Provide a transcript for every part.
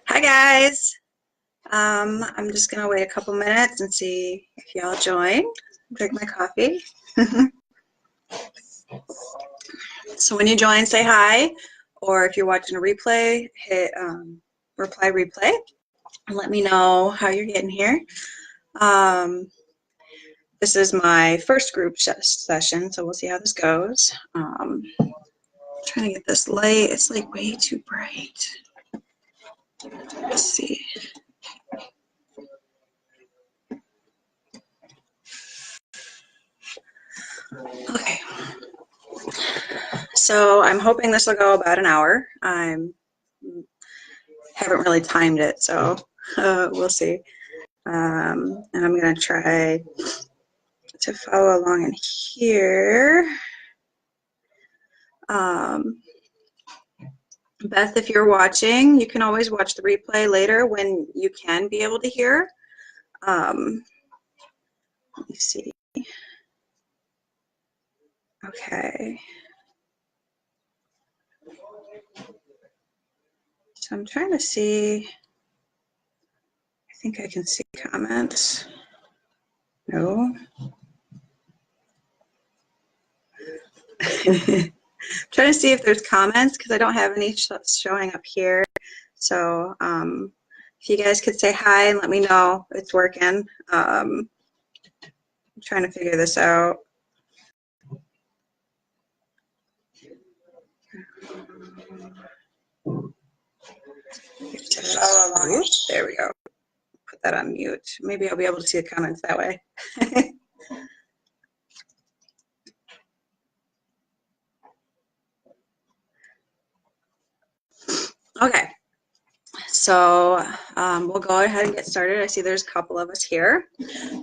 Hi guys. I'm just gonna wait a couple minutes and see if y'all join. Drink my coffee. So when you join, say hi, or if you're watching a replay, hit reply replay and let me know how you're getting here. This is my first group session, so we'll see how this goes. Trying to get this light. It's like way too bright. Let's see. Okay. So I'm hoping this will go about an hour. I haven't really timed it, so we'll see. And I'm going to try to follow along in here. Beth, if you're watching, you can always watch the replay later when you can be able to hear. Let me see. Okay. So I'm trying to see. I think I can see comments. No. Trying to see if there's comments because I don't have any showing up here. So if you guys could say hi and let me know it's working. I'm trying to figure this out. Oops, there we go. Put that on mute. Maybe I'll be able to see the comments that way. Okay, so we'll go ahead and get started. I see there's a couple of us here.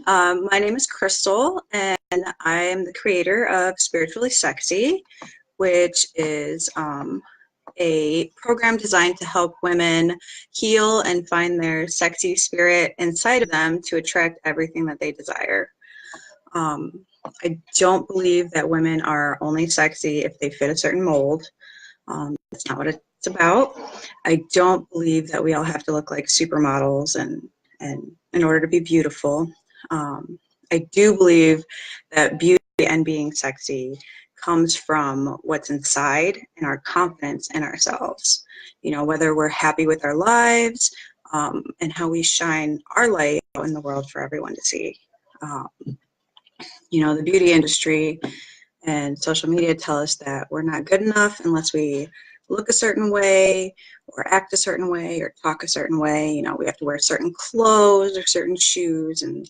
My name is Crystal, and I am the creator of Spiritually Sexy, which is a program designed to help women heal and find their sexy spirit inside of them to attract everything that they desire. I don't believe that women are only sexy if they fit a certain mold. That's not what it's about. I don't believe that we all have to look like supermodels and in order to be beautiful. I do believe that beauty and being sexy comes from what's inside and our confidence in ourselves. You know, whether we're happy with our lives and how we shine our light out in the world for everyone to see. You know, the beauty industry and social media tell us that we're not good enough unless we look a certain way or act a certain way or talk a certain way. You know, we have to wear certain clothes or certain shoes, and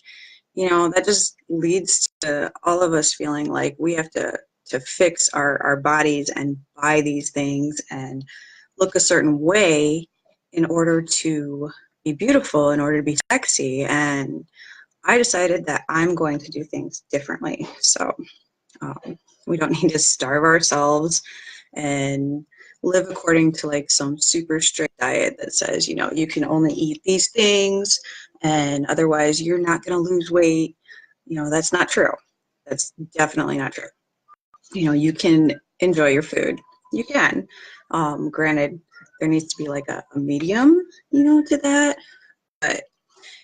you know, that just leads to all of us feeling like we have to fix our bodies and buy these things and look a certain way in order to be beautiful, in order to be sexy. And I decided that I'm going to do things differently. So we don't need to starve ourselves and live according to like some super strict diet that says, you know, you can only eat these things and otherwise you're not going to lose weight. You know, that's not true. That's definitely not true. You know, you can enjoy your food. You can. Granted, there needs to be like a medium, you know, to that. But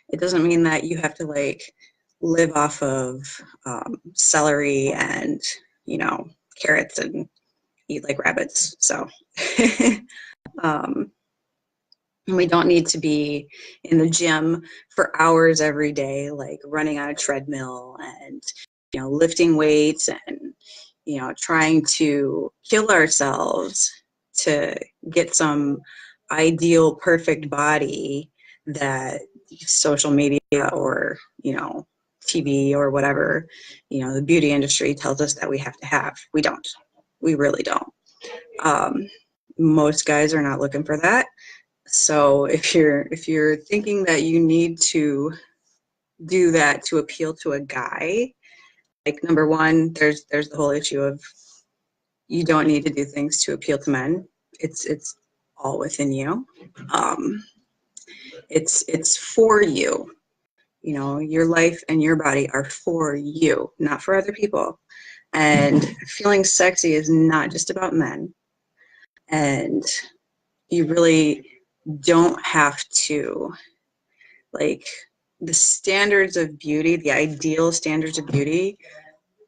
it doesn't mean that you have to like live off of celery and, you know, carrots and eat like rabbits. So we don't need to be in the gym for hours every day, like running on a treadmill and, you know, lifting weights and, you know, trying to kill ourselves to get some ideal, perfect body that social media or, you know, TV or whatever, you know, the beauty industry tells us that we have to have. We don't. We really don't. Most guys are not looking for that. So if you're thinking that you need to do that to appeal to a guy, like number one, there's the whole issue of you don't need to do things to appeal to men. It's all within you. It's for you. You know, your life and your body are for you, not for other people. And feeling sexy is not just about men. And you really don't have to, like, the standards of beauty, the ideal standards of beauty,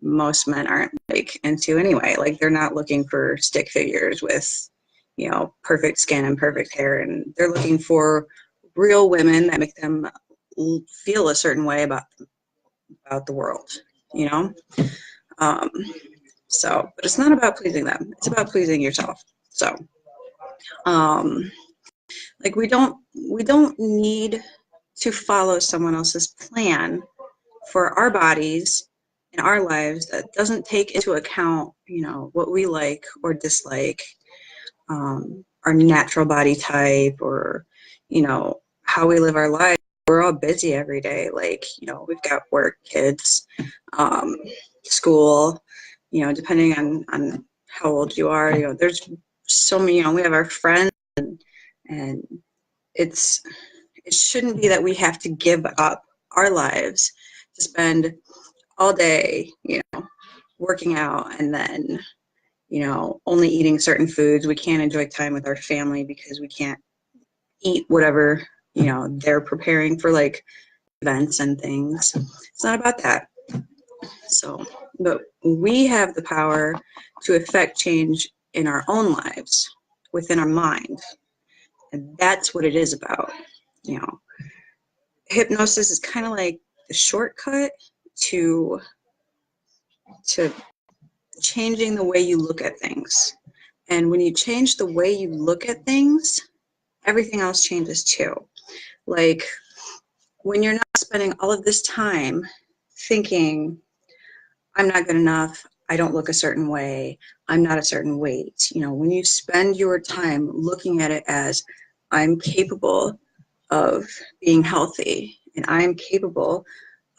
most men aren't like into anyway. Like, they're not looking for stick figures with, you know, perfect skin and perfect hair, and they're looking for real women that make them feel a certain way about the world, you know. um so, but it's not about pleasing them, it's about pleasing yourself. So like, we don't need to follow someone else's plan for our bodies in our lives that doesn't take into account, you know, what we like or dislike, our natural body type, or, you know, how we live our lives. We're all busy every day. Like, you know, we've got work, kids, um, school, you know, depending on how old you are, you know, there's so many, you know, we have our friends, and it shouldn't be that we have to give up our lives to spend all day, you know, working out, and then, you know, only eating certain foods. We can't enjoy time with our family because we can't eat whatever, you know, they're preparing for, like, events and things. It's not about that. So, but we have the power to affect change in our own lives, within our mind. And that's what it is about. You know, hypnosis is kind of like the shortcut to changing the way you look at things. And when you change the way you look at things, everything else changes too. Like, when you're not spending all of this time thinking, I'm not good enough, I don't look a certain way, I'm not a certain weight. You know, when you spend your time looking at it as, I'm capable of being healthy, and I'm capable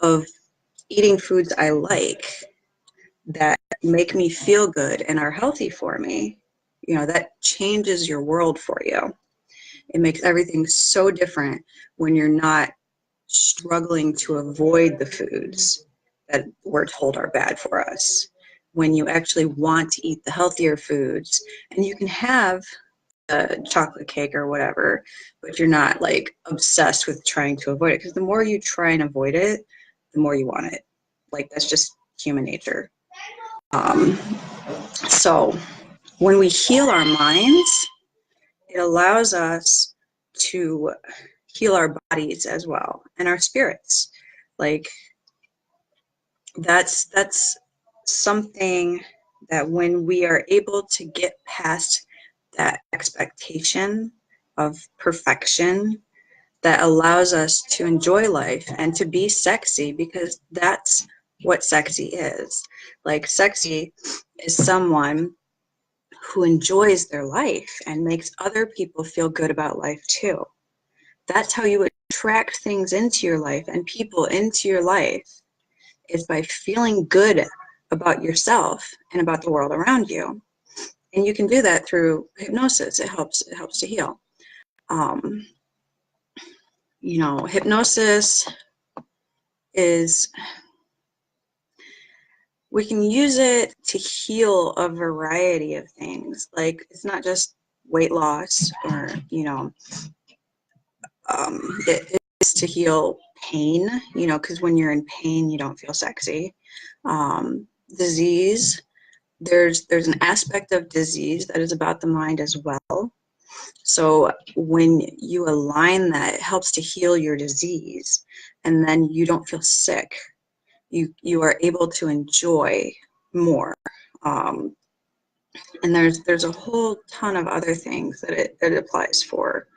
of eating foods I like that make me feel good and are healthy for me, you know, that changes your world for you. It makes everything so different when you're not struggling to avoid the foods that we're told are bad for us. When you actually want to eat the healthier foods, and you can have a chocolate cake or whatever, but you're not, like, obsessed with trying to avoid it, because the more you try and avoid it, the more you want it. Like, that's just human nature. So when we heal our minds, it allows us to heal our bodies as well, and our spirits. Like, that's something that, when we are able to get past that expectation of perfection, that allows us to enjoy life and to be sexy, because that's what sexy is. Like, sexy is someone who enjoys their life and makes other people feel good about life too. That's how you attract things into your life and people into your life, is by feeling good about yourself and about the world around you. And you can do that through hypnosis. It helps to heal. You know, hypnosis is, we can use it to heal a variety of things. Like, it's not just weight loss, or, you know, it is to heal pain, you know, because when you're in pain, you don't feel sexy. Disease, there's an aspect of disease that is about the mind as well. So when you align that, it helps to heal your disease, and then you don't feel sick. You are able to enjoy more. And there's a whole ton of other things that it applies for.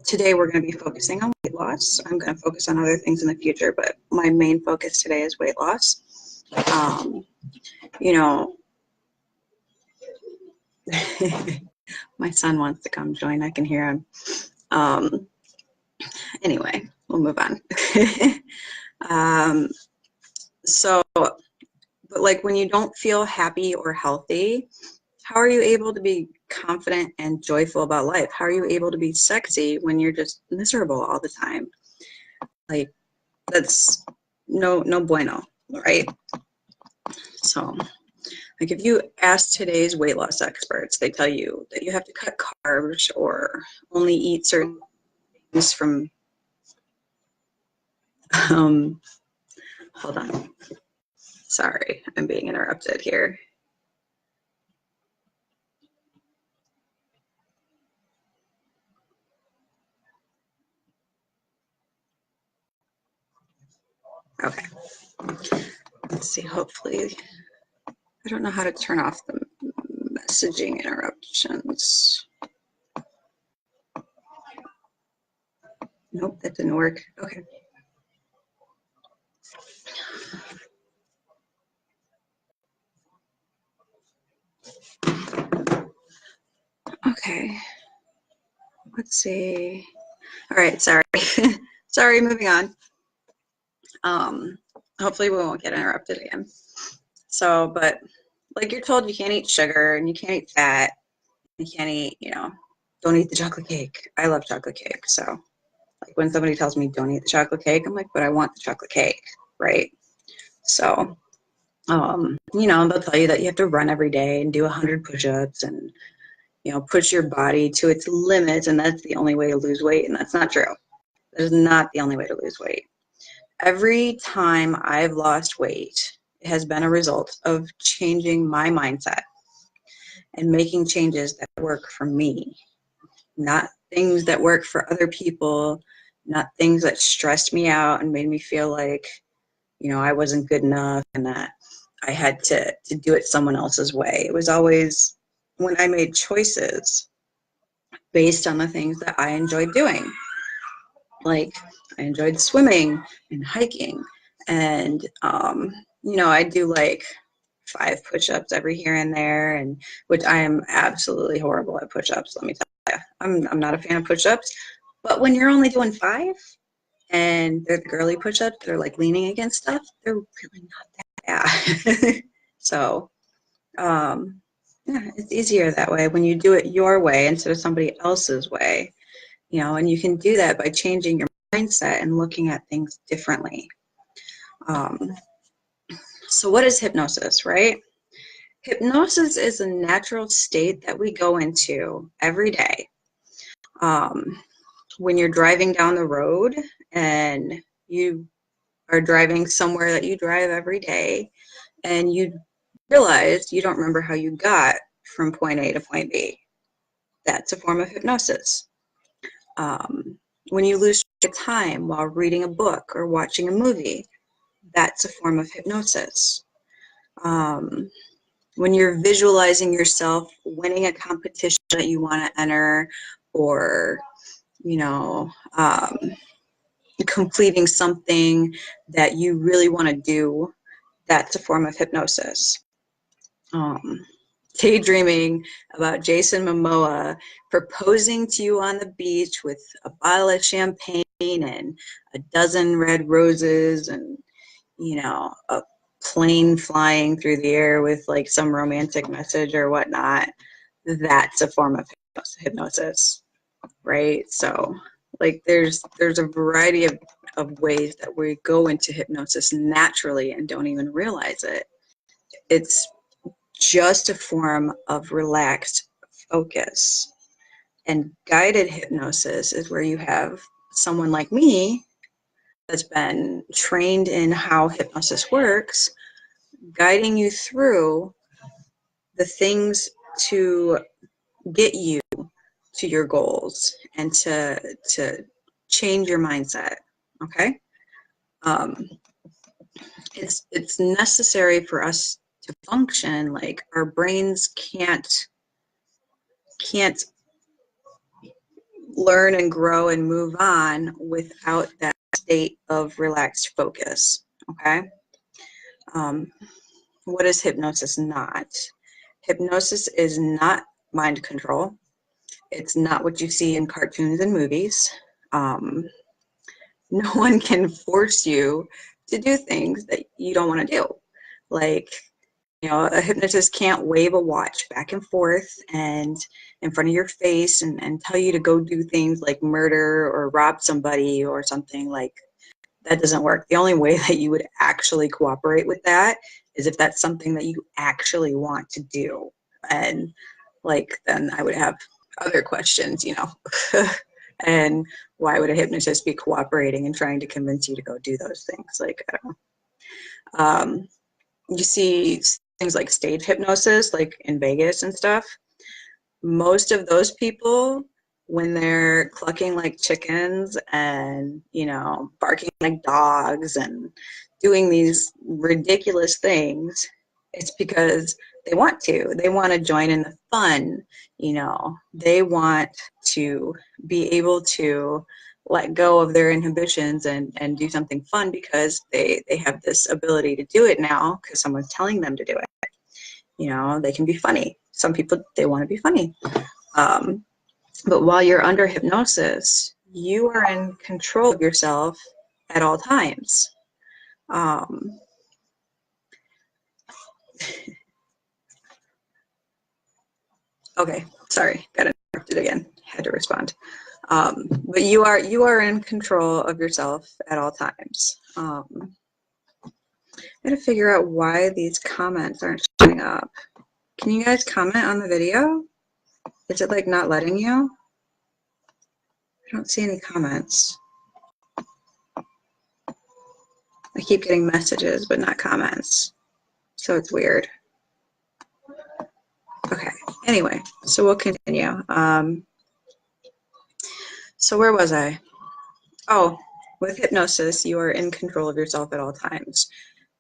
Today we're going to be focusing on weight loss. I'm going to focus on other things in the future, but my main focus today is weight loss. You know, my son wants to come join. I can hear him. Anyway, we'll move on. But like, when you don't feel happy or healthy, how are you able to be confident and joyful about life? How are you able to be sexy when you're just miserable all the time? Like, that's no bueno, right? So Like if you ask today's weight loss experts, they tell you that you have to cut carbs or only eat certain things from, hold on. Sorry, I'm being interrupted here. Okay. Let's see, hopefully, I don't know how to turn off the messaging interruptions. Nope, that didn't work. Okay. Okay. Let's see. All right, sorry. Sorry, moving on. Hopefully we won't get interrupted again. So, but like you're told, you can't eat sugar and you can't eat fat. You can't eat, don't eat the chocolate cake. I love chocolate cake. So like when somebody tells me don't eat the chocolate cake, I'm like, but I want the chocolate cake, right? So, they'll tell you that you have to run every day and do 100 push-ups and, push your body to its limits, and that's the only way to lose weight, and that's not true. That is not the only way to lose weight. Every time I've lost weight, it has been a result of changing my mindset and making changes that work for me, not things that work for other people, not things that stressed me out and made me feel like, I wasn't good enough and that I had to do it someone else's way. It was always when I made choices based on the things that I enjoyed doing. Like I enjoyed swimming and hiking and, I do like 5 push-ups every here and there, and which I am absolutely horrible at push-ups, let me tell you. I'm not a fan of push-ups, but when you're only doing 5 and they're the girly push-ups, they're like leaning against stuff, they're really not that bad. So, yeah, it's easier that way when you do it your way instead of somebody else's way, and you can do that by changing your mindset and looking at things differently. So what is hypnosis, right? Hypnosis is a natural state that we go into every day. When you're driving down the road and you are driving somewhere that you drive every day and you realize you don't remember how you got from point A to point B. That's a form of hypnosis. When you lose track of time while reading a book or watching a movie, that's a form of hypnosis. When you're visualizing yourself winning a competition that you want to enter, or completing something that you really want to do, that's a form of hypnosis. Daydreaming about Jason Momoa proposing to you on the beach with a bottle of champagne and a dozen red roses and, a plane flying through the air with like some romantic message or whatnot, that's a form of hypnosis, right? So like there's a variety of ways that we go into hypnosis naturally and don't even realize it. It's just a form of relaxed focus. And guided hypnosis is where you have someone like me that's been trained in how hypnosis works, guiding you through the things to get you to your goals and to change your mindset. Okay, it's necessary for us to function. Like our brains can't learn and grow and move on without that state of relaxed focus. Okay. What is hypnosis not? Hypnosis is not mind control. It's not what you see in cartoons and movies. No one can force you to do things that you don't want to do. Like, a hypnotist can't wave a watch back and forth and in front of your face and tell you to go do things like murder or rob somebody or something. Like, that doesn't work. The only way that you would actually cooperate with that is if that's something that you actually want to do. And like, then I would have other questions, you know. And why would a hypnotist be cooperating and trying to convince you to go do those things? Like, I don't know. You see things like stage hypnosis, like in Vegas and stuff. Most of those people, when they're clucking like chickens and, you know, barking like dogs and doing these ridiculous things, it's because they want to. They want to join in the fun, you know. They want to be able to let go of their inhibitions and do something fun because they have this ability to do it now because someone's telling them to do it. You know, they can be funny. Some people, they want to be funny. But while you're under hypnosis, you are in control of yourself at all times. Okay, sorry, got interrupted again. Had to respond. But you are in control of yourself at all times. I gotta figure out why these comments aren't showing up. Can you guys comment on the video? Is it like not letting you? I don't see any comments. I keep getting messages, but not comments. So it's weird. Okay, anyway, so we'll continue. So where was I? Oh, with hypnosis, you are in control of yourself at all times.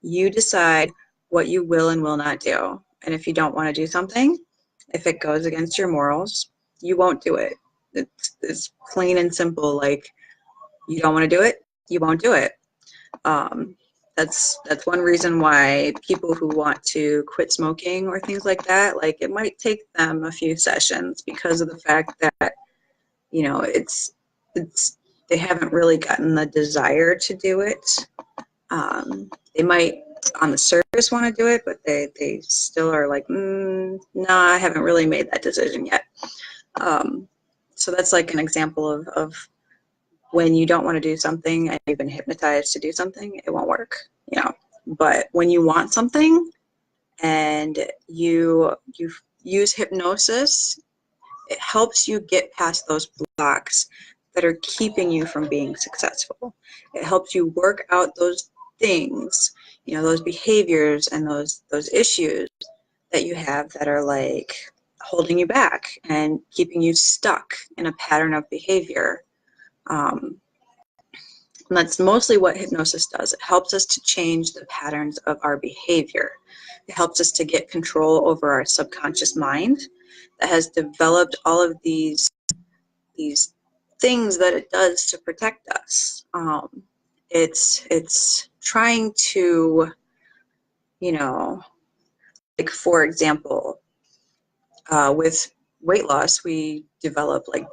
You decide what you will and will not do. And if you don't want to do something, if it goes against your morals, you won't do it. It's plain and simple. Like, you don't want to do it, you won't do it. That's one reason why people who want to quit smoking or things like that, like, it might take them a few sessions because of the fact that, you know, it's they haven't really gotten the desire to do it. They might on the surface want to do it, but they still are like, nah, I haven't really made that decision yet. So that's like an example of when you don't want to do something and you've been hypnotized to do something, it won't work, you know. But when you want something and you use hypnosis, it helps you get past those blocks that are keeping you from being successful. It helps you work out those things, you know, those behaviors and those issues that you have that are like holding you back and keeping you stuck in a pattern of behavior. And that's mostly what hypnosis does. It helps us to change the patterns of our behavior. It helps us to get control over our subconscious mind that has developed all of these things that it does to protect us. It's trying to, you know, like, for example, with weight loss, we develop like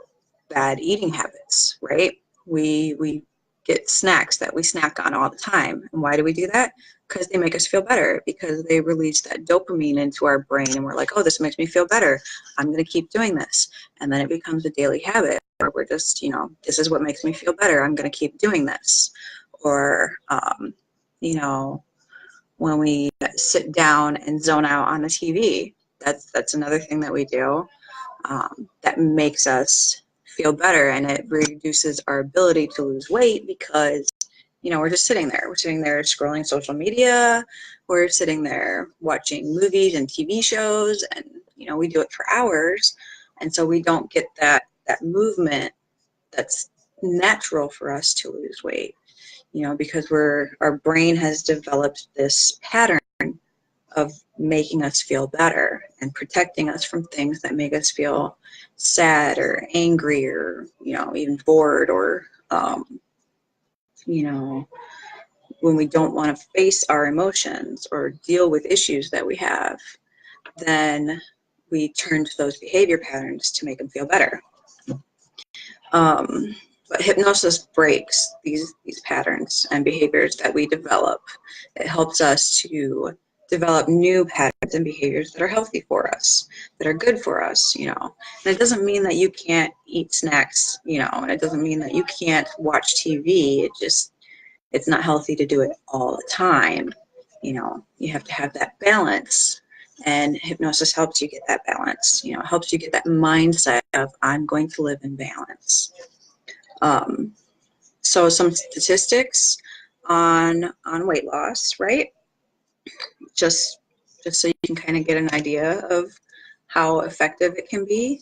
bad eating habits, right? We get snacks that we snack on all the time. And why do we do that? Because they make us feel better, because they release that dopamine into our brain and we're like, oh, this makes me feel better. I'm going to keep doing this. And then it becomes a daily habit where we're just, you know, this is what makes me feel better. I'm going to keep doing this. Or, you know, when we sit down and zone out on the TV, that's another thing that we do that makes us feel better, and it reduces our ability to lose weight because, you know, we're just sitting there. We're sitting there scrolling social media. We're sitting there watching movies and TV shows, and, you know, we do it for hours, and so we don't get that movement that's natural for us to lose weight, you know, because our brain has developed this pattern of making us feel better and protecting us from things that make us feel sad or angry or, you know, even bored or, you know, when we don't want to face our emotions or deal with issues that we have, then we turn to those behavior patterns to make them feel better. But hypnosis breaks these patterns and behaviors that we develop. It helps us to develop new patterns and behaviors that are healthy for us, that are good for us, you know. And it doesn't mean that you can't eat snacks, you know, and it doesn't mean that you can't watch TV. It just, it's not healthy to do it all the time. You know, you have to have that balance, and hypnosis helps you get that balance. You know, it helps you get that mindset of, I'm going to live in balance. So some statistics on weight loss, right? Just so you can kind of get an idea of how effective it can be.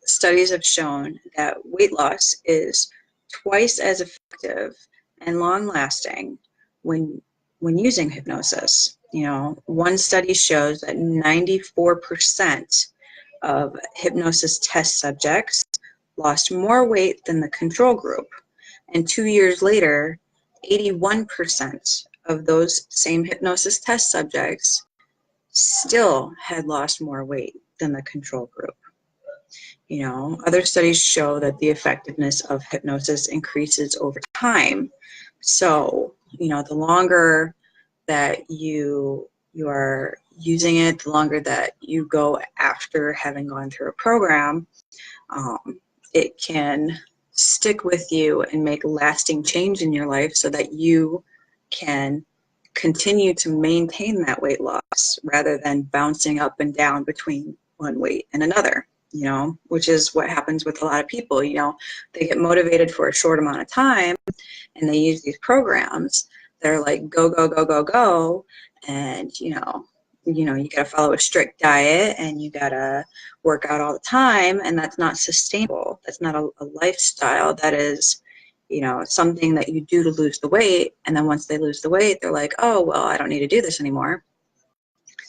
Studies have shown that weight loss is twice as effective and long-lasting when using hypnosis. You know, one study shows that 94% of hypnosis test subjects lost more weight than the control group, and 2 years later, 81% of those same hypnosis test subjects still had lost more weight than the control group. You know, other studies show that the effectiveness of hypnosis increases over time. So, you know, the longer that you are using it, the longer that you go after having gone through a program, it can stick with you and make lasting change in your life so that you can continue to maintain that weight loss rather than bouncing up and down between one weight and another, you know, which is what happens with a lot of people. You know, they get motivated for a short amount of time and they use these programs that are like go, go, go, go, go. And, you got to follow a strict diet and you got to work out all the time. And that's not sustainable. That's not a lifestyle. That is, you know, something that you do to lose the weight. And then once they lose the weight, they're like, oh, well, I don't need to do this anymore.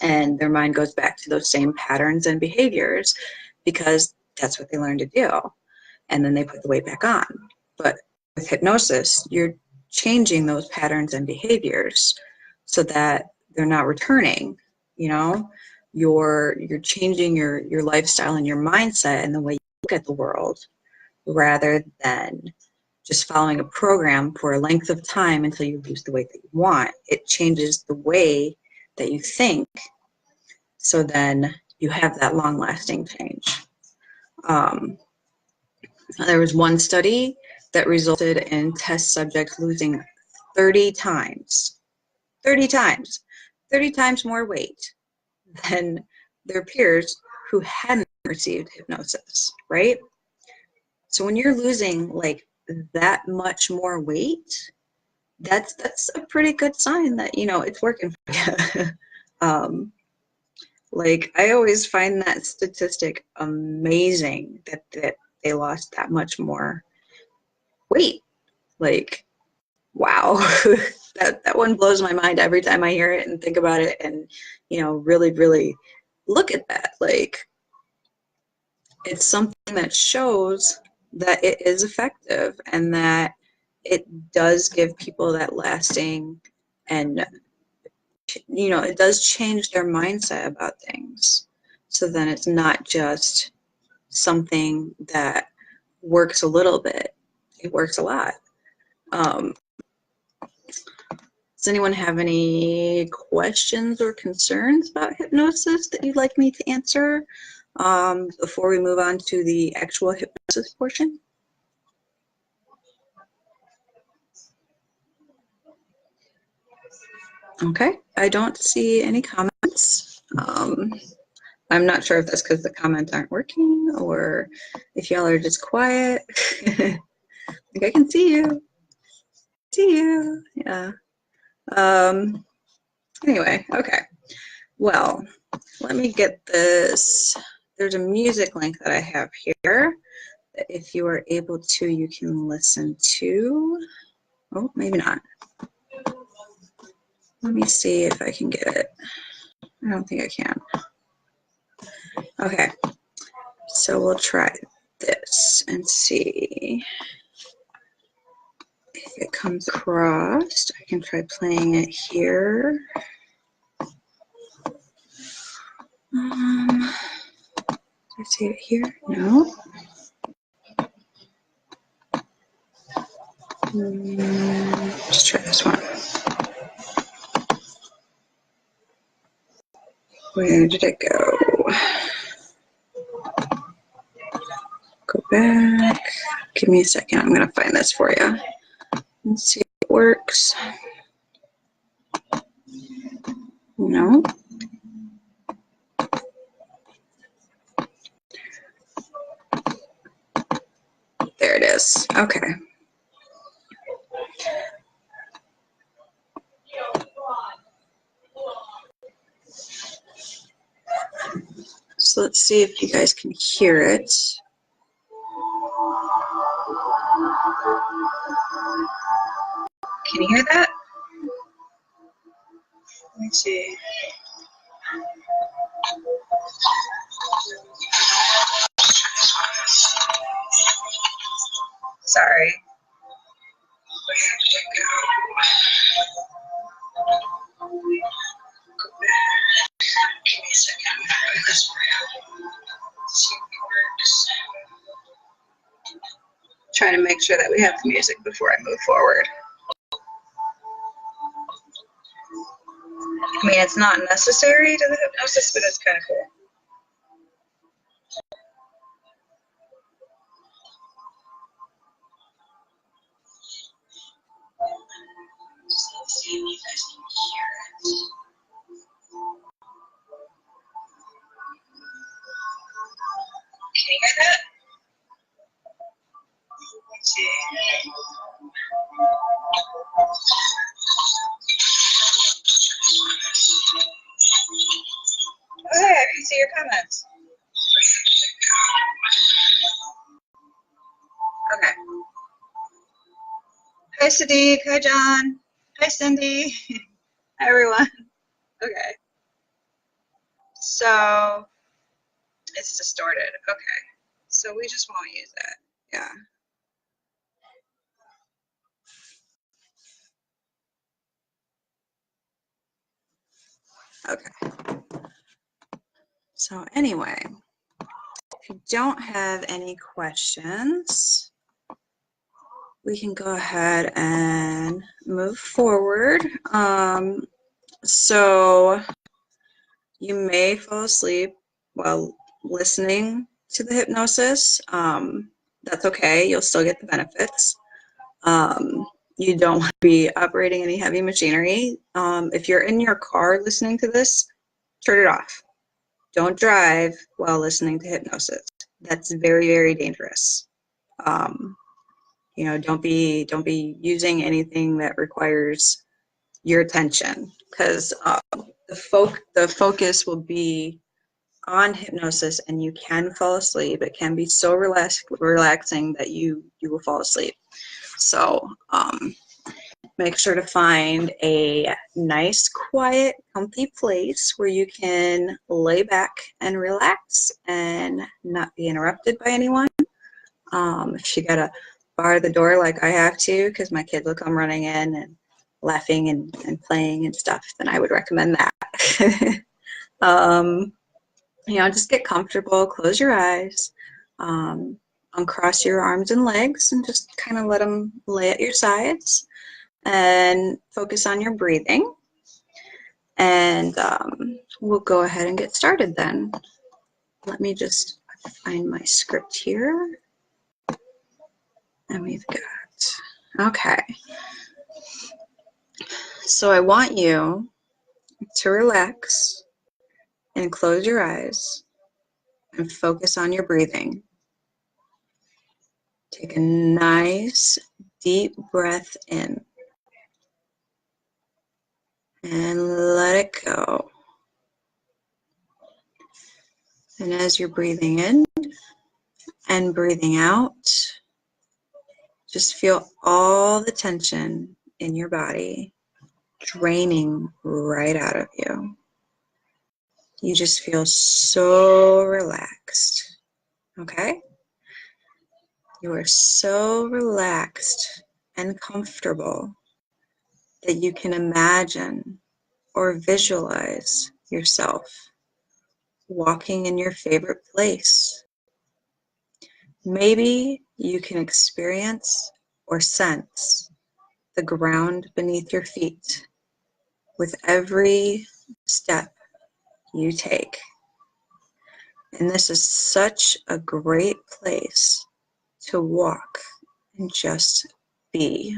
And their mind goes back to those same patterns and behaviors because that's what they learned to do. And then they put the weight back on. But with hypnosis, you're changing those patterns and behaviors so that they're not returning. You know, you're changing your lifestyle and your mindset and the way you look at the world rather than just following a program for a length of time until you lose the weight that you want. It changes the way that you think, so then you have that long-lasting change. There was one study that resulted in test subjects losing 30 times more weight than their peers who hadn't received hypnosis, right? So when you're losing like that much more weight, that's a pretty good sign that, you know, it's working for you. Like, I always find that statistic amazing that they lost that much more weight. Like, wow. that one blows my mind every time I hear it and think about it and, you know, really, really look at that. Like, it's something that shows that it is effective and that it does give people that lasting, and, you know, it does change their mindset about things. So then it's not just something that works a little bit, it works a lot. Does anyone have any questions or concerns about hypnosis that you'd like me to answer before we move on to the actual hypnosis portion? Okay, I don't see any comments. I'm not sure if that's because the comments aren't working or if y'all are just quiet. Like, I can see you. See you. Yeah. Anyway, okay. Well, let me get this. There's a music link that I have here that if you are able to, you can listen to. Oh, maybe not. Let me see if I can get it. I don't think I can. Okay. So we'll try this and see if it comes across. I can try playing it here. Did I see it here? No. Let's try this one. Where did it go? Go back. Give me a second. I'm going to find this for you. Let's see works. No. There it is. Okay. So let's see if you guys can hear it. Can you hear that? Let me see. Sorry. Where did it go? Go back. Give me a second. This way. See if it works. Trying to make sure that we have the music before I move forward. I mean, it's not necessary to the hypnosis, but it's kind of cool. Just let's see if you guys can hear it. Can you hear that? Let's see. Oh, hey, I can see your comments. Okay. Hi, Sadiq. Hi, John. Hi, Cindy. Hi, everyone. Okay. So it's distorted. Okay. So we just won't use that. Yeah. Okay. So anyway, if you don't have any questions, we can go ahead and move forward. So you may fall asleep while listening to the hypnosis. That's okay. You'll still get the benefits. You don't want to be operating any heavy machinery. If you're in your car listening to this, turn it off. Don't drive while listening to hypnosis. That's very, very dangerous. You know, don't be using anything that requires your attention, because the focus will be on hypnosis, and you can fall asleep. It can be so relaxing that you will fall asleep. So make sure to find a nice, quiet, comfy place where you can lay back and relax and not be interrupted by anyone. If you gotta bar the door like I have to, because my kid will come running in and laughing and playing and stuff, then I would recommend that. You know, just get comfortable, close your eyes, uncross your arms and legs, and just kind of let them lay at your sides, and focus on your breathing. And we'll go ahead and get started then. Let me just find my script here. And we've got, okay. So I want you to relax and close your eyes and focus on your breathing. Take a nice deep breath in and let it go. And as you're breathing in and breathing out, just feel all the tension in your body draining right out of you. You just feel so relaxed, okay? You are so relaxed and comfortable that you can imagine or visualize yourself walking in your favorite place. Maybe you can experience or sense the ground beneath your feet with every step you take. And this is such a great place to walk and just be.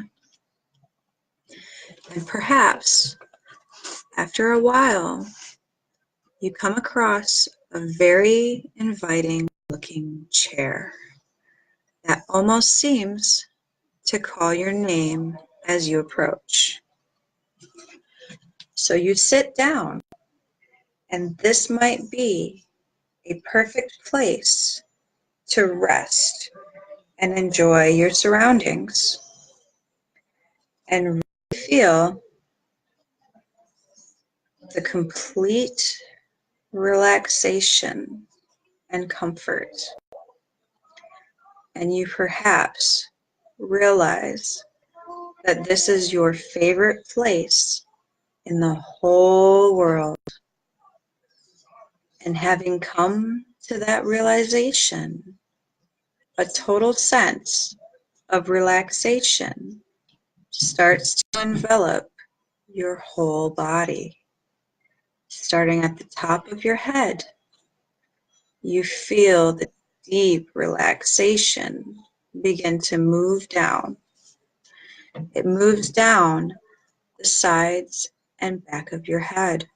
And perhaps after a while, you come across a very inviting looking chair that almost seems to call your name as you approach. So you sit down, and this might be a perfect place to rest and enjoy your surroundings and really feel the complete relaxation and comfort. And you perhaps realize that this is your favorite place in the whole world. And having come to that realization, a total sense of relaxation starts to envelop your whole body. Starting at the top of your head, you feel the deep relaxation begin to move down. It moves down the sides and back of your head.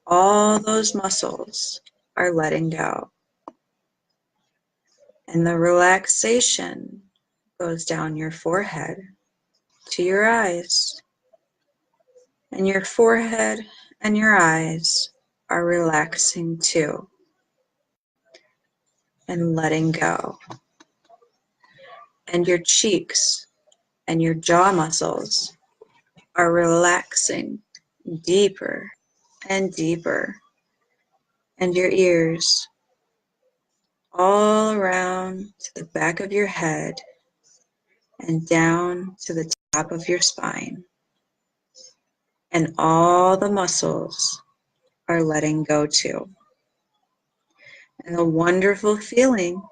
All those muscles are letting go. And the relaxation goes down your forehead to your eyes. And your forehead and your eyes are relaxing too. And letting go. And your cheeks and your jaw muscles are relaxing deeper and deeper. And your ears all around to the back of your head and down to the top of your spine. And all the muscles are letting go too. And the wonderful feeling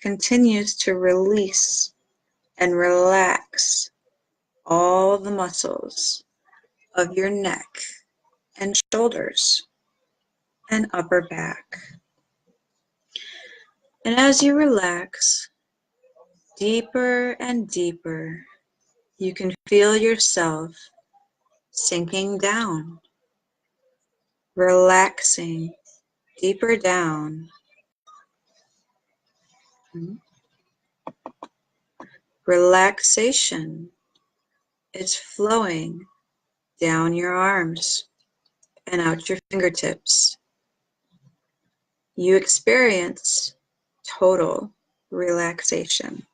continues to release and relax all the muscles of your neck and shoulders and upper back. And as you relax deeper and deeper, you can feel yourself sinking down, relaxing deeper down. Relaxation is flowing down your arms and out your fingertips. You experience total relaxation,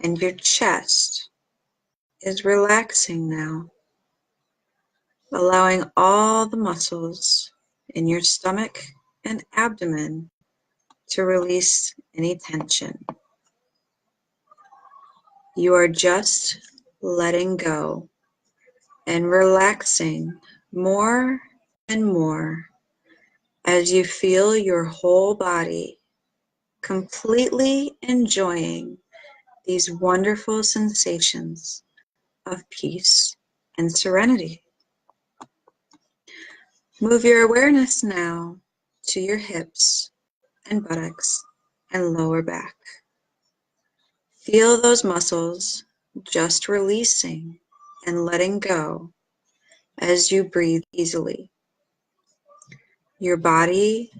and your chest is relaxing now, allowing all the muscles in your stomach and abdomen to release any tension. You are just letting go and relaxing more and more as you feel your whole body completely enjoying these wonderful sensations of peace and serenity. Move your awareness now to your hips and buttocks and lower back. Feel those muscles just releasing and letting go as you breathe easily. Your body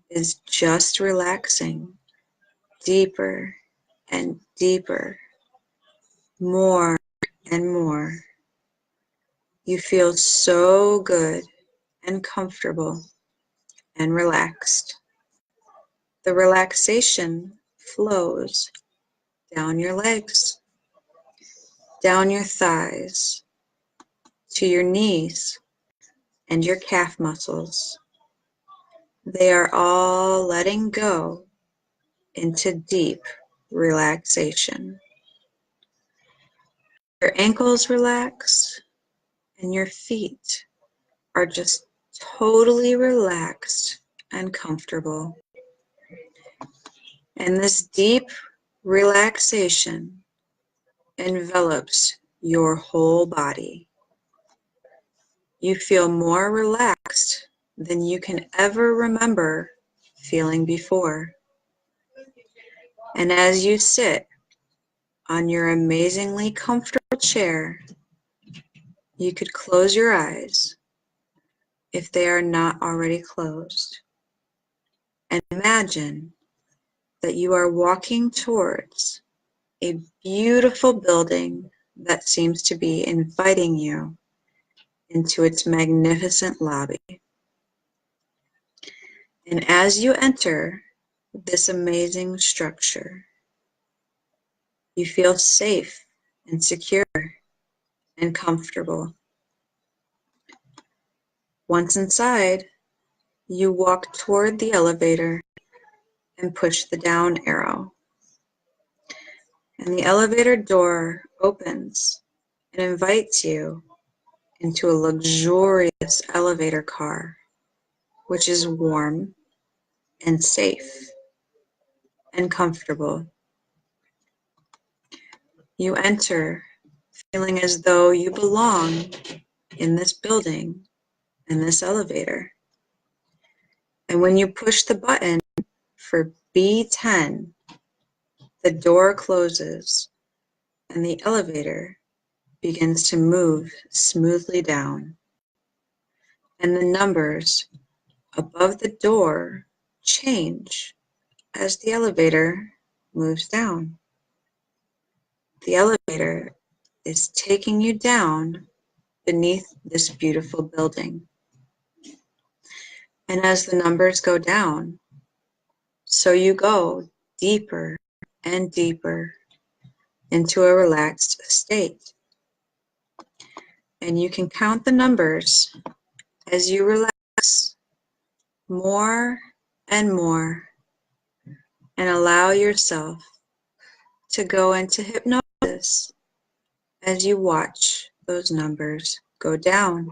is just relaxing deeper and deeper, more and more. You feel so good and comfortable and relaxed. The relaxation flows down your legs, down your thighs, to your knees and your calf muscles. They are all letting go into deep relaxation. Your ankles relax and your feet are just totally relaxed and comfortable. And this deep relaxation envelops your whole body. You feel more relaxed than you can ever remember feeling before. And as you sit on your amazingly comfortable chair, you could close your eyes if they are not already closed, and imagine that you are walking towards a beautiful building that seems to be inviting you into its magnificent lobby. And as you enter this amazing structure, you feel safe and secure and comfortable. Once inside, you walk toward the elevator and push the down arrow. And the elevator door opens and invites you into a luxurious elevator car, which is warm and safe and comfortable. You enter feeling as though you belong in this building and this elevator. And when you push the button for B10, the door closes and the elevator begins to move smoothly down. And the numbers above the door change as the elevator moves down. The elevator is taking you down beneath this beautiful building. And as the numbers go down, so you go deeper and deeper into a relaxed state. And you can count the numbers as you relax more and more and allow yourself to go into hypnosis as you watch those numbers go down.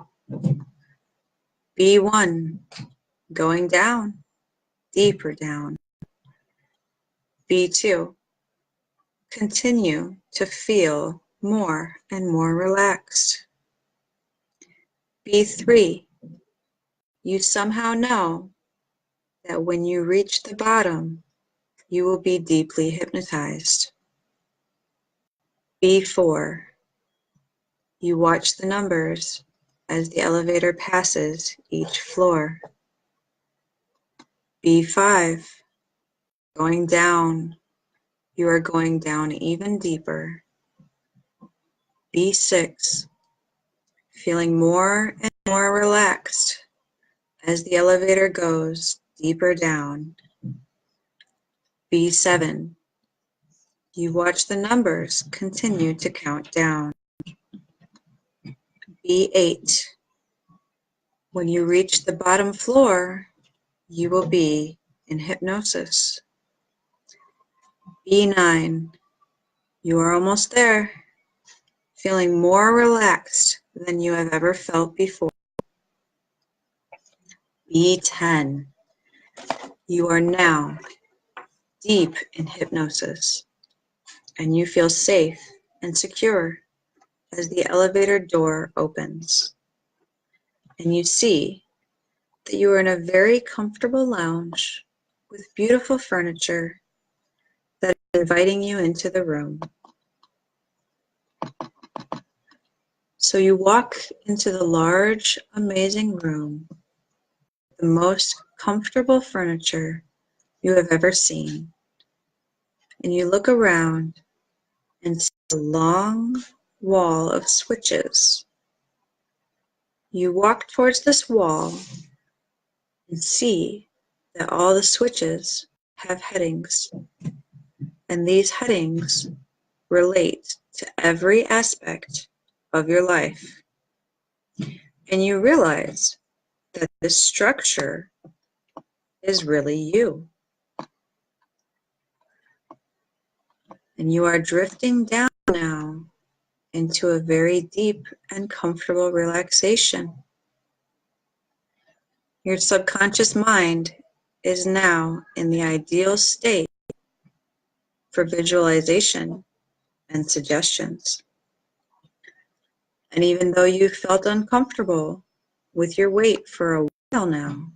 B1, going down, deeper down. B2, continue to feel more and more relaxed. B3, you somehow know that when you reach the bottom, you will be deeply hypnotized. B4, you watch the numbers as the elevator passes each floor. B5, going down, you are going down even deeper. B6, feeling more and more relaxed as the elevator goes deeper down. B7, you watch the numbers continue to count down. B8, when you reach the bottom floor, you will be in hypnosis. B9, you are almost there, feeling more relaxed than you have ever felt before. B10, you are now deep in hypnosis, and you feel safe and secure as the elevator door opens. And you see that you are in a very comfortable lounge with beautiful furniture that is inviting you into the room. So you walk into the large, amazing room, the most comfortable furniture you have ever seen. And you look around and see a long wall of switches. You walk towards this wall and see that all the switches have headings, and these headings relate to every aspect of your life. And you realize that this structure is really you. And you are drifting down now into a very deep and comfortable relaxation. Your subconscious mind is now in the ideal state for visualization and suggestions. And even though you felt uncomfortable with your weight for a while now,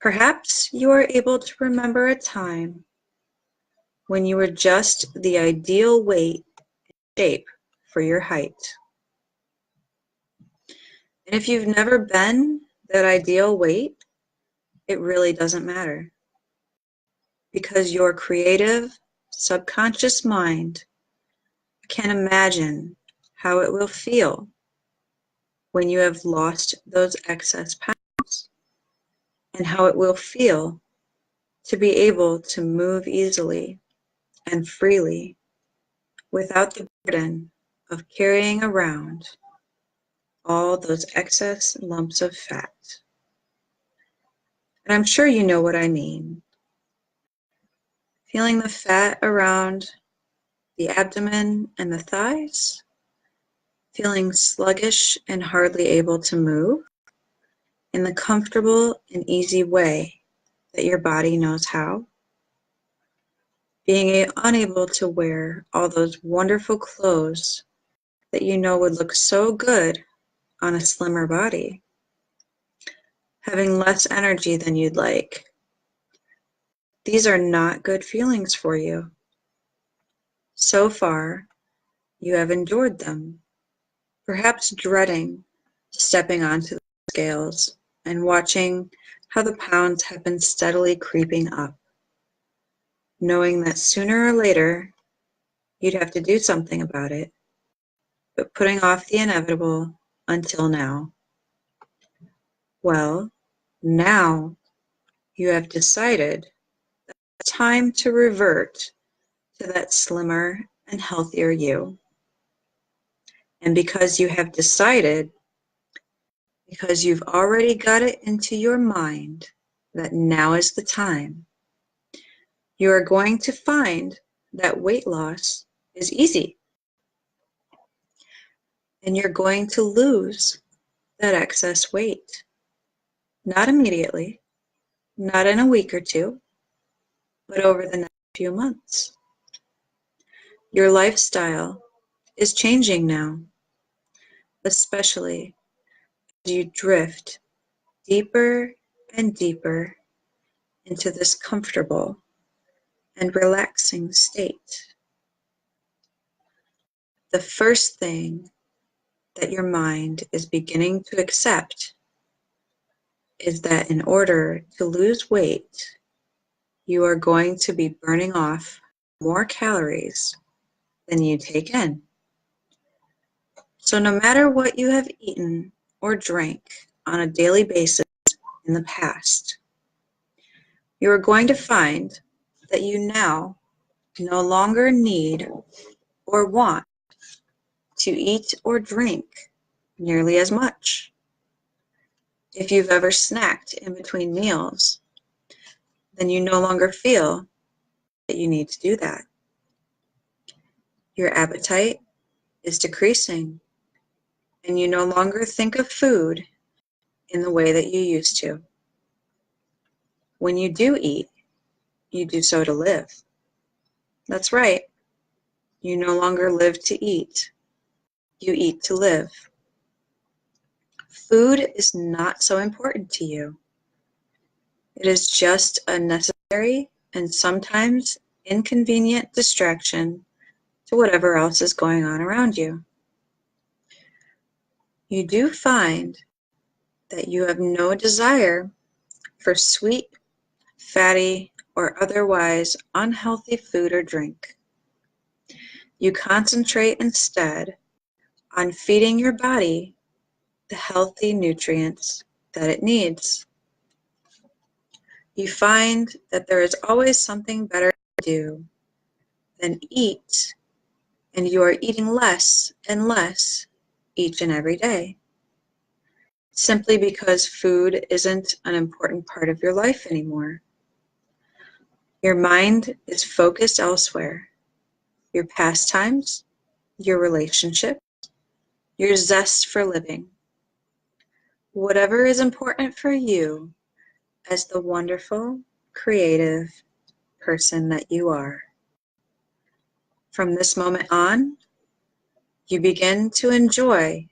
perhaps you are able to remember a time when you were just the ideal weight and shape for your height. And if you've never been that ideal weight, it really doesn't matter. Because your creative, subconscious mind can imagine how it will feel when you have lost those excess pounds, and how it will feel to be able to move easily and freely without the burden of carrying around all those excess lumps of fat. And I'm sure you know what I mean. Feeling the fat around the abdomen and the thighs, feeling sluggish and hardly able to move in the comfortable and easy way that your body knows how, being unable to wear all those wonderful clothes that you know would look so good on a slimmer body, having less energy than you'd like. These are not good feelings for you. So far, you have endured them, perhaps dreading stepping onto the scales and watching how the pounds have been steadily creeping up, knowing that sooner or later you'd have to do something about it, but putting off the inevitable until now. Well, now you have decided that it's time to revert to that slimmer and healthier you. And because you have decided, because you've already got it into your mind that now is the time, you are going to find that weight loss is easy. And you're going to lose that excess weight. Not immediately, not in a week or two, but over the next few months. Your lifestyle is changing now, especially as you drift deeper and deeper into this comfortable and relaxing state. The first thing that your mind is beginning to accept is that in order to lose weight, you are going to be burning off more calories than you take in. So no matter what you have eaten or drank on a daily basis in the past, you are going to find that you now no longer need or want to eat or drink nearly as much. If you've ever snacked in between meals, then you no longer feel that you need to do that. Your appetite is decreasing, and you no longer think of food in the way that you used to. When you do eat, you do so to live. That's right. You no longer live to eat. You eat to live. Food is not so important to you. It is just a necessary and sometimes inconvenient distraction to whatever else is going on around you. You do find that you have no desire for sweet, fatty, or otherwise unhealthy food or drink. You concentrate instead on feeding your body the healthy nutrients that it needs. You find that there is always something better to do than eat, and you are eating less and less each and every day, simply because food isn't an important part of your life anymore. Your mind is focused elsewhere. Your pastimes, your relationships, your zest for living. Whatever is important for you as the wonderful, creative person that you are. From this moment on, you begin to enjoy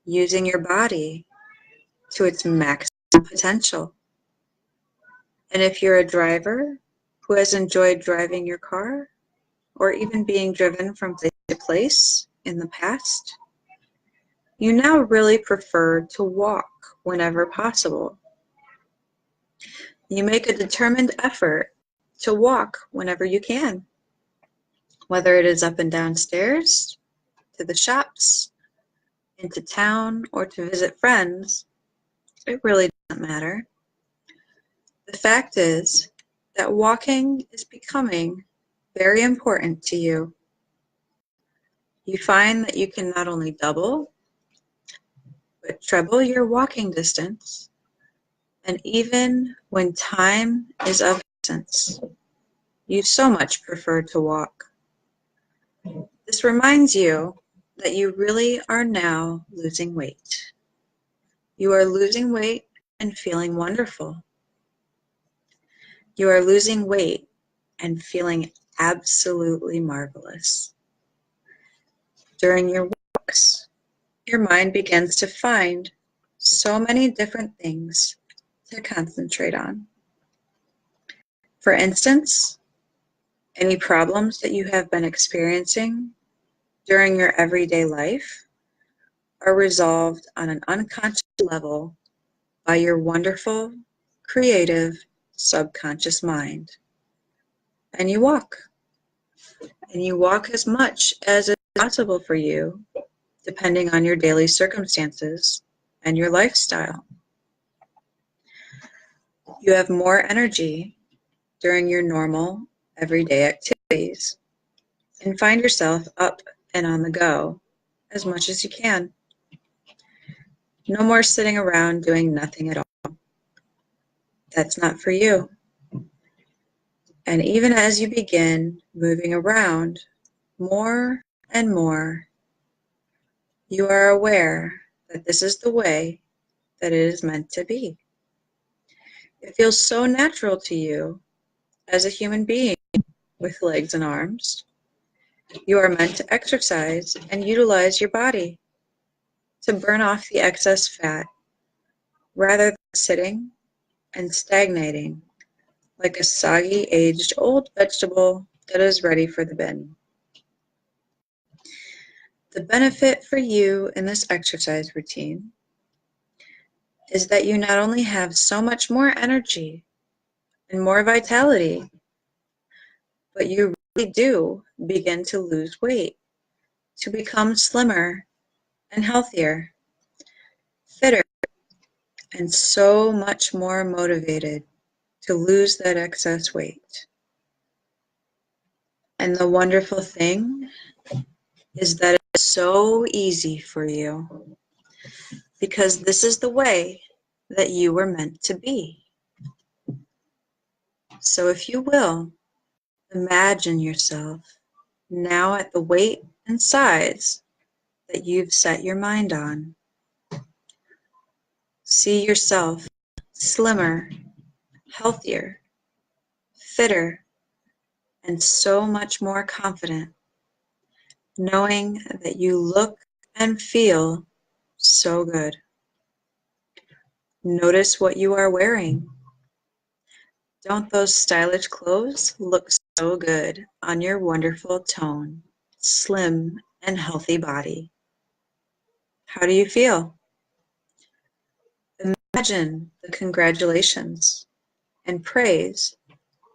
using your body to its maximum potential. And if you're a driver who has enjoyed driving your car or even being driven from place to place in the past, you now really prefer to walk whenever possible. You make a determined effort to walk whenever you can, whether it is up and down stairs, to the shops, into town, or to visit friends. It really doesn't matter. The fact is that walking is becoming very important to you. You find that you can not only double, but treble your walking distance, and even when time is of essence, you so much prefer to walk. This reminds you that you really are now losing weight. You are losing weight and feeling wonderful. You are losing weight and feeling absolutely marvelous. During your walks, your mind begins to find so many different things to concentrate on. For instance, any problems that you have been experiencing during your everyday life are resolved on an unconscious level by your wonderful, creative, subconscious mind. And you walk. And you walk as much as is possible for you, depending on your daily circumstances and your lifestyle. You have more energy during your normal, everyday activities and find yourself up and on the go as much as you can. No more sitting around doing nothing at all. That's not for you. And even as you begin moving around more and more, you are aware that this is the way that it is meant to be. It feels so natural to you as a human being with legs and arms. You are meant to exercise and utilize your body to burn off the excess fat rather than sitting and stagnating like a soggy, aged old vegetable that is ready for the bin. The benefit for you in this exercise routine is that you not only have so much more energy and more vitality, but you really do begin to lose weight, to become slimmer and healthier, fitter, and so much more motivated to lose that excess weight. And the wonderful thing is that it's so easy for you because this is the way that you were meant to be. So if you will, imagine yourself now at the weight and size that you've set your mind on. See yourself slimmer, healthier, fitter, and so much more confident, knowing that you look and feel so good. Notice what you are wearing. Don't those stylish clothes look so good on your wonderful toned, slim, and healthy body? How do you feel? Imagine the congratulations and praise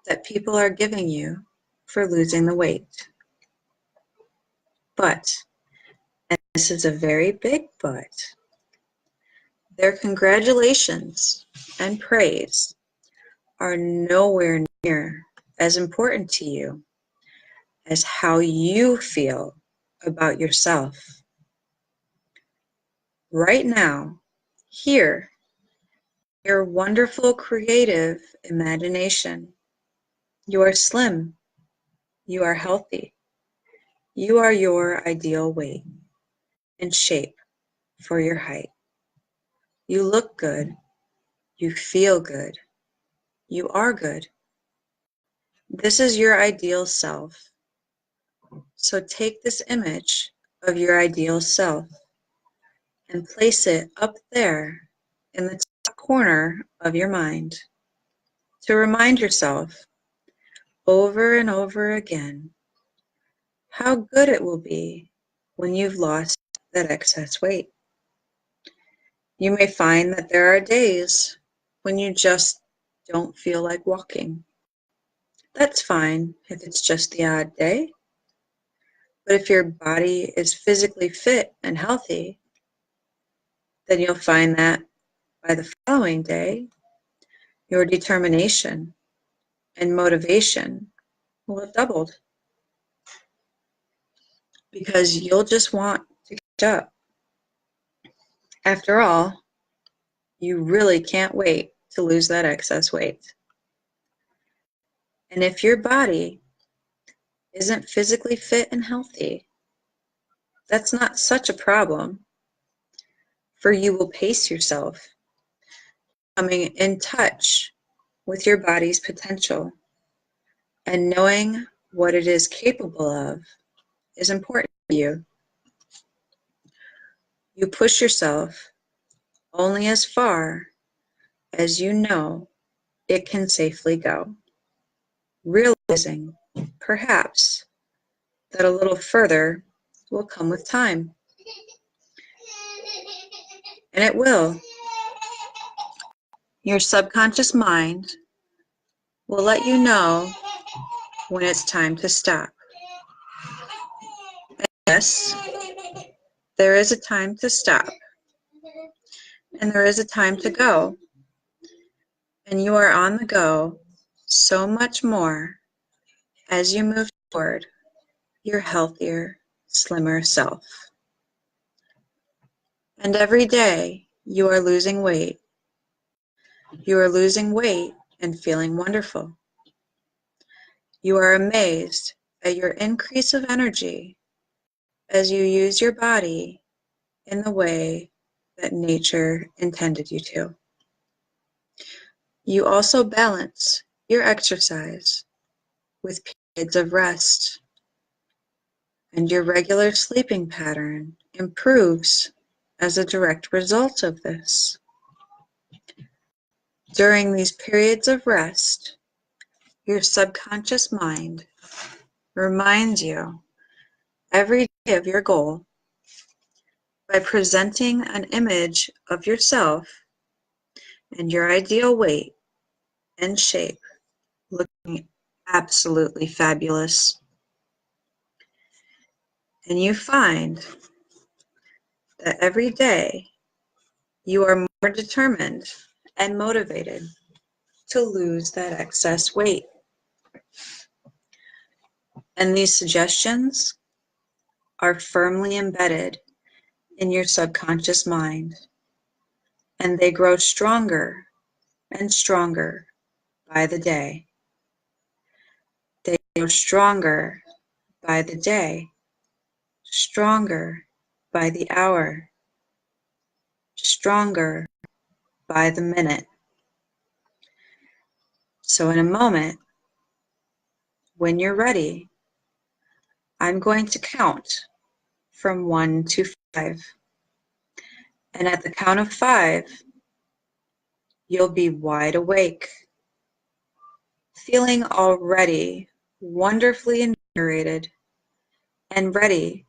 that people are giving you for losing the weight. But, and this is a very big but, their congratulations and praise are nowhere near as important to you as how you feel about yourself. Right now, here, your wonderful creative imagination. You are slim. You are healthy. You are your ideal weight and shape for your height. You look good. You feel good. You are good. This is your ideal self. So take this image of your ideal self and place it up there in the top corner of your mind to remind yourself over and over again how good it will be when you've lost that excess weight. You may find that there are days when you just don't feel like walking. That's fine if it's just the odd day. But if your body is physically fit and healthy, then you'll find that by the following day, your determination and motivation will have doubled, because you'll just want to catch up. After all, you really can't wait to lose that excess weight. And if your body isn't physically fit and healthy, that's not such a problem, for you will pace yourself. Coming in touch with your body's potential and knowing what it is capable of is important to you. You push yourself only as far as you know it can safely go, realizing perhaps that a little further will come with time. And it will. Your subconscious mind will let you know when it's time to stop. And yes, there is a time to stop, and there is a time to go. And you are on the go so much more as you move toward your healthier, slimmer self. And every day you are losing weight. You are losing weight and feeling wonderful. You are amazed at your increase of energy as you use your body in the way that nature intended you to. You also balance your exercise with periods of rest, and your regular sleeping pattern improves as a direct result of this. During these periods of rest, your subconscious mind reminds you every day of your goal by presenting an image of yourself and your ideal weight and shape looking absolutely fabulous. And you find that every day you are more determined and motivated to lose that excess weight. And these suggestions are firmly embedded in your subconscious mind, and they grow stronger and stronger by the day. They grow stronger by the day, stronger by the hour, stronger by the minute. So in a moment, when you're ready, I'm going to count from 1 to 5. And at the count of 5, you'll be wide awake, feeling already wonderfully invigorated and ready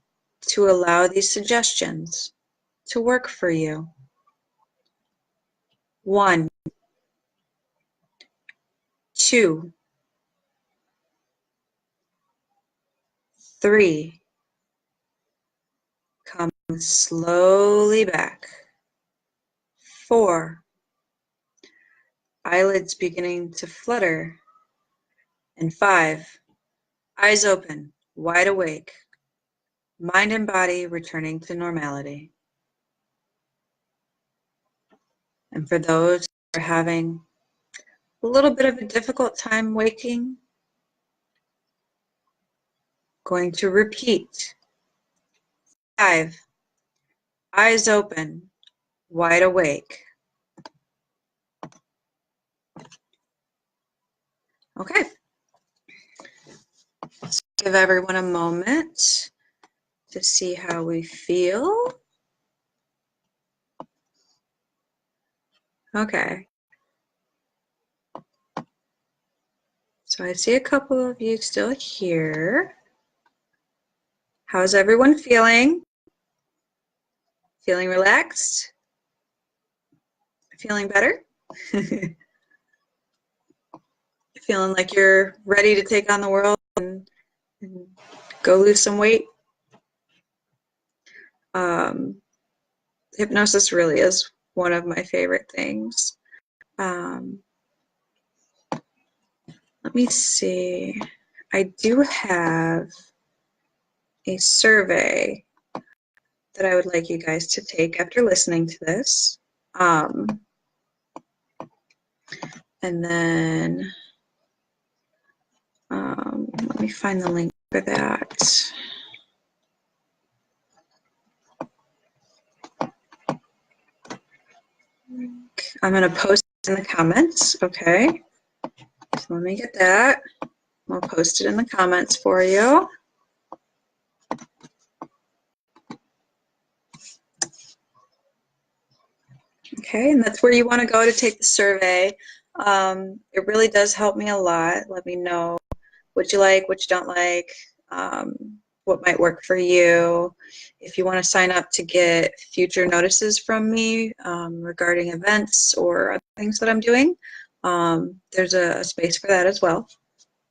to allow these suggestions to work for you. 1, 2, 3. Come slowly back. 4. Eyelids beginning to flutter. And 5. Eyes open, wide awake. Mind and body returning to normality. And for those who are having a little bit of a difficult time waking, going to repeat. 5. Eyes open, wide awake. Okay. Let's give everyone a moment to see how we feel. Okay. So I see a couple of you still here. How's everyone feeling? Feeling relaxed? Feeling better? Feeling like you're ready to take on the world and go lose some weight? Hypnosis really is one of my favorite things. Let me see. I do have a survey that I would like you guys to take after listening to this. And then let me find the link for that. I'm going to post it in the comments, okay? So let me get that. I'll post it in the comments for you. Okay, and that's where you want to go to take the survey. It really does help me a lot. Let me know what you like, what you don't like, what might work for you. If you want to sign up to get future notices from me regarding events or other things that I'm doing, there's a space for that as well.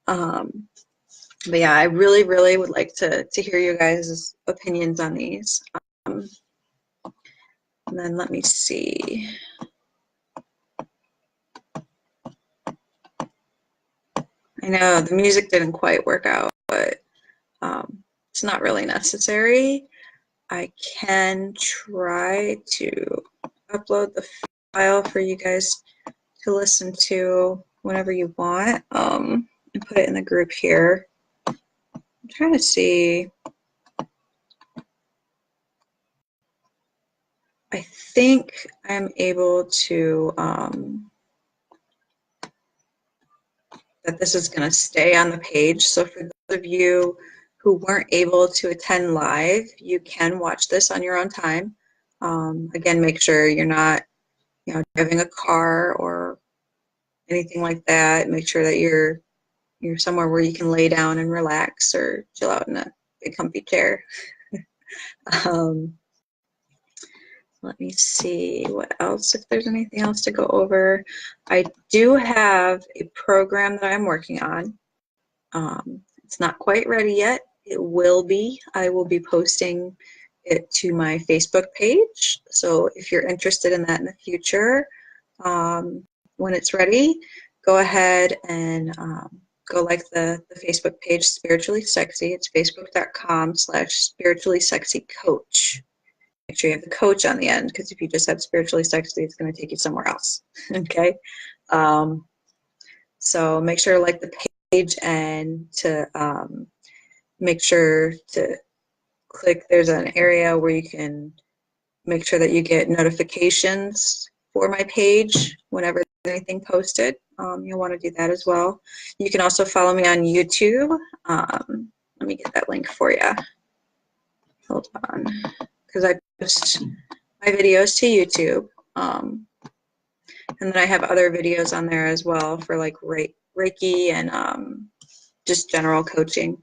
But yeah, I really, really would like to hear your guys' opinions on these. And then let me see. I know the music didn't quite work out, but it's not really necessary. I can try to upload the file for you guys to listen to whenever you want and put it in the group here. I'm trying to see. I think I'm able to, that this is going to stay on the page. So for those of you who weren't able to attend live, you can watch this on your own time. Again, make sure you're not, driving a car or anything like that. Make sure that you're somewhere where you can lay down and relax or chill out in a big comfy chair. Let me see what else, if there's anything else to go over. I do have a program that I'm working on. It's not quite ready yet. It will be. I will be posting it to my Facebook page. So if you're interested in that in the future, when it's ready, go ahead and go like the Facebook page, Spiritually Sexy. It's facebook.com/spirituallysexycoach. Make sure you have the coach on the end, because if you just have Spiritually Sexy, it's going to take you somewhere else. Okay? So make sure to like the page and to make sure to click, there's an area where you can make sure that you get notifications for my page whenever there's anything posted. You'll want to do that as well. You can also follow me on YouTube. Let me get that link for you. Hold on, because I post my videos to YouTube. And then I have other videos on there as well for like Reiki and just general coaching,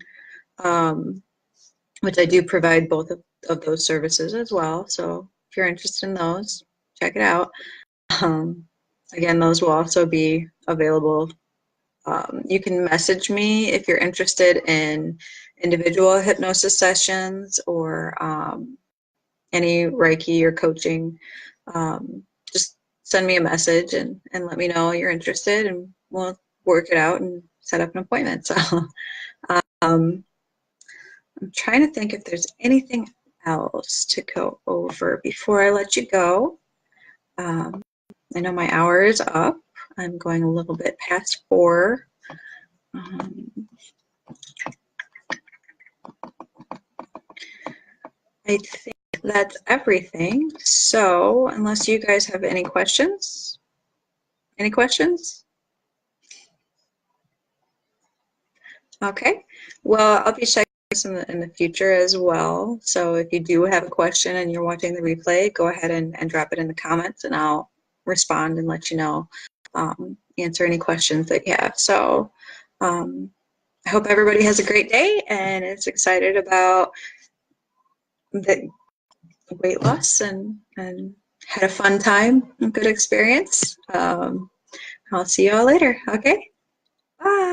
which I do provide both of those services as well. So if you're interested in those, check it out. Again, those will also be available. You can message me if you're interested in individual hypnosis sessions or any Reiki or coaching. Just send me a message and let me know you're interested, and we'll work it out and set up an appointment. So I'm trying to think if there's anything else to go over before I let you go. I know my hour is up. I'm going a little bit past 4. I think that's everything. So unless you guys have any questions? Any questions? Okay. Well, I'll be checking this in the future as well. So if you do have a question and you're watching the replay, go ahead and drop it in the comments, and I'll respond and let you know, answer any questions that you have. So I hope everybody has a great day and is excited about the weight loss and had a fun time, a good experience. I'll see you all later. Okay, bye.